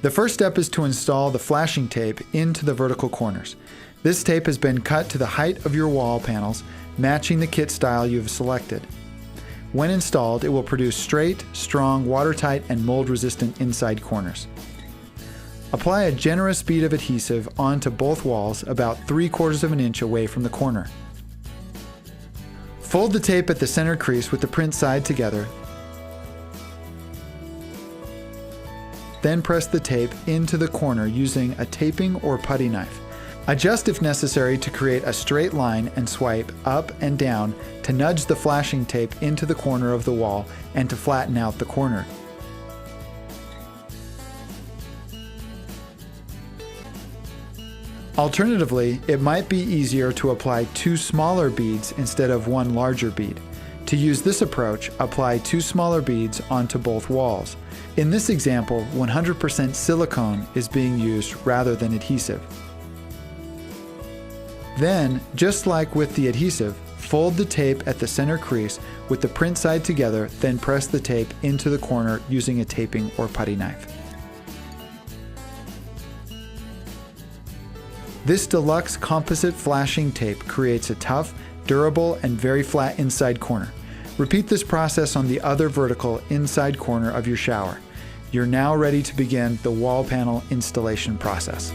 The first step is to install the flashing tape into the vertical corners. This tape has been cut to the height of your wall panels, matching the kit style you have selected. When installed, it will produce straight, strong, watertight, and mold-resistant inside corners. Apply a generous bead of adhesive onto both walls about 3/4 of an inch away from the corner. Fold the tape at the center crease with the print side together. Then press the tape into the corner using a taping or putty knife. Adjust if necessary to create a straight line and swipe up and down to nudge the flashing tape into the corner of the wall and to flatten out the corner. Alternatively, it might be easier to apply 2 smaller beads instead of 1 larger bead. To use this approach, apply 2 smaller beads onto both walls. In this example, 100% silicone is being used rather than adhesive. Then, just like with the adhesive, fold the tape at the center crease with the print side together, then press the tape into the corner using a taping or putty knife. This deluxe composite flashing tape creates a tough, durable, and very flat inside corner. Repeat this process on the other vertical inside corner of your shower. You're now ready to begin the wall panel installation process.